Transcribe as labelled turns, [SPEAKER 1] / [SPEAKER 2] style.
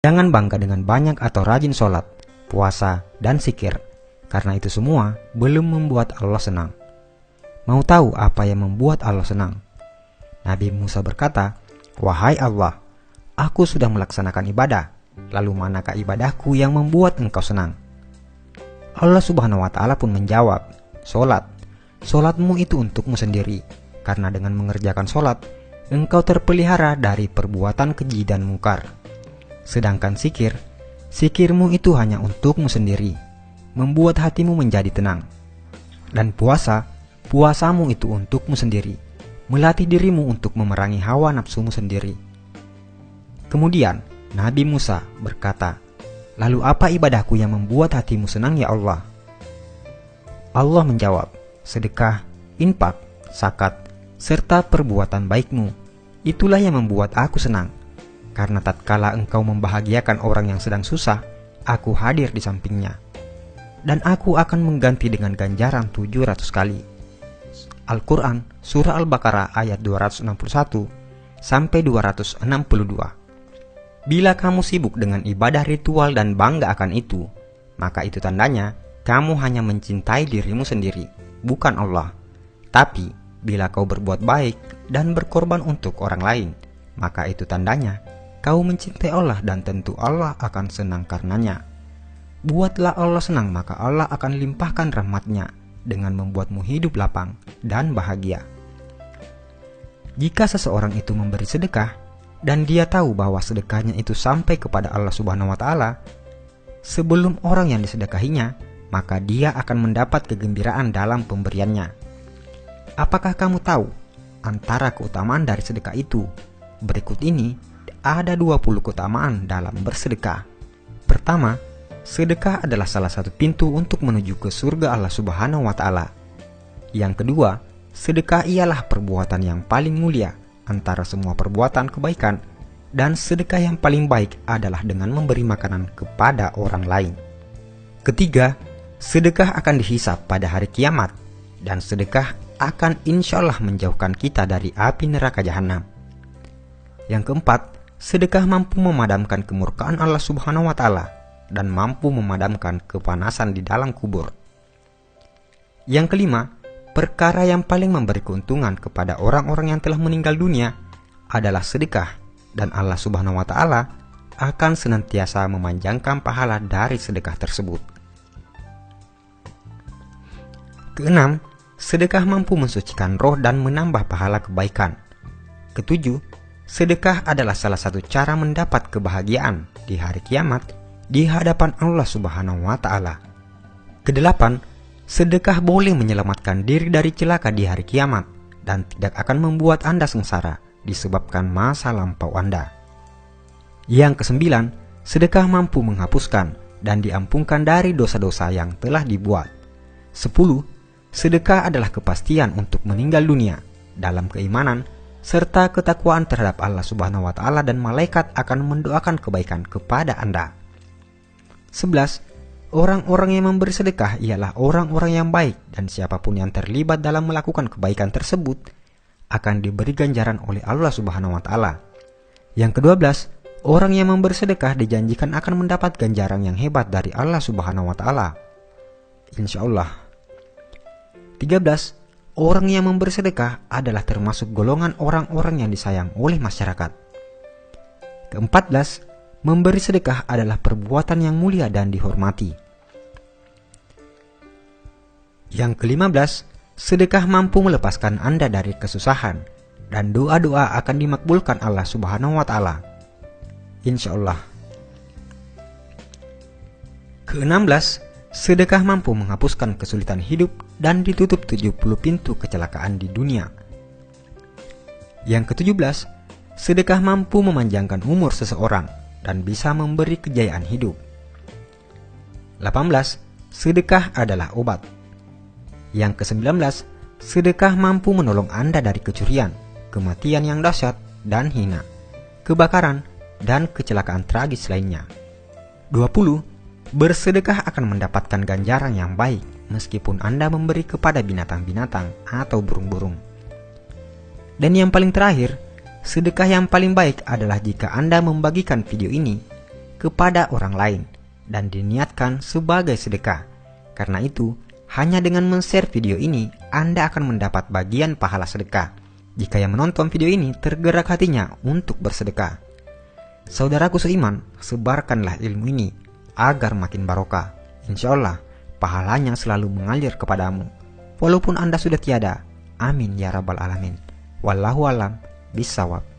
[SPEAKER 1] Jangan bangga dengan banyak atau rajin sholat, puasa, dan zikir, karena itu semua belum membuat Allah senang. Mau tahu apa yang membuat Allah senang? Nabi Musa berkata, "Wahai Allah, aku sudah melaksanakan ibadah, lalu manakah ibadahku yang membuat engkau senang?" Allah Subhanahu wa Ta'ala pun menjawab, "Sholat. Sholatmu itu untukmu sendiri, karena dengan mengerjakan sholat, engkau terpelihara dari perbuatan keji dan mungkar. Sedangkan zikir, zikirmu itu hanya untukmu sendiri, membuat hatimu menjadi tenang. Dan puasa, puasamu itu untukmu sendiri, melatih dirimu untuk memerangi hawa nafsumu sendiri." Kemudian Nabi Musa berkata, "Lalu apa ibadahku yang membuat hatimu senang ya Allah?" Allah menjawab, "Sedekah, infak, zakat, serta perbuatan baikmu. Itulah yang membuat aku senang. Karena tatkala engkau membahagiakan orang yang sedang susah, aku hadir di sampingnya. Dan aku akan mengganti dengan ganjaran 700 kali." Al-Quran, Surah Al-Baqarah ayat 261 sampai 262. Bila kamu sibuk dengan ibadah ritual dan bangga akan itu, maka itu tandanya kamu hanya mencintai dirimu sendiri, bukan Allah. Tapi bila kau berbuat baik dan berkorban untuk orang lain, maka itu tandanya kau mencintai Allah dan tentu Allah akan senang karenanya. Buatlah Allah senang, maka Allah akan limpahkan rahmat-Nya dengan membuatmu hidup lapang dan bahagia. Jika seseorang itu memberi sedekah dan dia tahu bahwa sedekahnya itu sampai kepada Allah Subhanahu wa Ta'ala sebelum orang yang disedekahinya, maka dia akan mendapat kegembiraan dalam pemberiannya. Apakah kamu tahu antara keutamaan dari sedekah itu? Berikut ini ada 20 keutamaan dalam bersedekah. Pertama, sedekah adalah salah satu pintu untuk menuju ke surga Allah Subhanahu wa Ta'ala. Yang kedua, sedekah ialah perbuatan yang paling mulia antara semua perbuatan kebaikan, dan sedekah yang paling baik adalah dengan memberi makanan kepada orang lain. Ketiga, sedekah akan dihisap pada hari kiamat, dan sedekah akan insya Allah menjauhkan kita dari api neraka jahanam. Yang keempat, sedekah mampu memadamkan kemurkaan Allah Subhanahu wa Ta'ala dan mampu memadamkan kepanasan di dalam kubur. Yang kelima, perkara yang paling memberi keuntungan kepada orang-orang yang telah meninggal dunia adalah sedekah, dan Allah Subhanahu wa Ta'ala akan senantiasa memanjangkan pahala dari sedekah tersebut. Keenam, sedekah mampu mensucikan roh dan menambah pahala kebaikan. Ketujuh, sedekah adalah salah satu cara mendapat kebahagiaan di hari kiamat di hadapan Allah Subhanahu wa Ta'ala. Kedelapan, sedekah boleh menyelamatkan diri dari celaka di hari kiamat dan tidak akan membuat Anda sengsara disebabkan masa lampau Anda. Yang kesembilan, sedekah mampu menghapuskan dan diampunkan dari dosa-dosa yang telah dibuat. 10. Sedekah adalah kepastian untuk meninggal dunia dalam keimanan serta ketakwaan terhadap Allah Subhanahu wa Ta'ala, dan malaikat akan mendoakan kebaikan kepada Anda. 11. Orang-orang yang memberi sedekah ialah orang-orang yang baik, dan siapapun yang terlibat dalam melakukan kebaikan tersebut akan diberi ganjaran oleh Allah Subhanahu wa Ta'ala. Yang ke-12, orang yang memberi sedekah dijanjikan akan mendapat ganjaran yang hebat dari Allah Subhanahu wa Ta'ala, insya Allah. 13. Orang yang memberi sedekah adalah termasuk golongan orang-orang yang disayang oleh masyarakat. Ke-14, memberi sedekah adalah perbuatan yang mulia dan dihormati. Yang ke-15, sedekah mampu melepaskan Anda dari kesusahan, dan doa-doa akan dimakbulkan Allah Subhanahu wa Ta'ala, insya Allah. Ke-16, sedekah mampu menghapuskan kesulitan hidup dan ditutup 70 pintu kecelakaan di dunia. Yang ke-17, sedekah mampu memanjangkan umur seseorang dan bisa memberi kejayaan hidup. 18. Sedekah adalah obat. Yang ke-19, sedekah mampu menolong Anda dari kecurian, kematian yang dahsyat dan hina, kebakaran, dan kecelakaan tragis lainnya. 20. Bersedekah akan mendapatkan ganjaran yang baik meskipun Anda memberi kepada binatang-binatang atau burung-burung. Dan yang paling terakhir, sedekah yang paling baik adalah jika Anda membagikan video ini kepada orang lain dan diniatkan sebagai sedekah. Karena itu, hanya dengan men-share video ini, Anda akan mendapat bagian pahala sedekah jika yang menonton video ini tergerak hatinya untuk bersedekah. Saudaraku seiman, sebarkanlah ilmu ini agar makin barokah. Insya Allah, pahalanya selalu mengalir kepadamu, walaupun Anda sudah tiada. Amin ya rabbal alamin. Wallahu alam bisawab.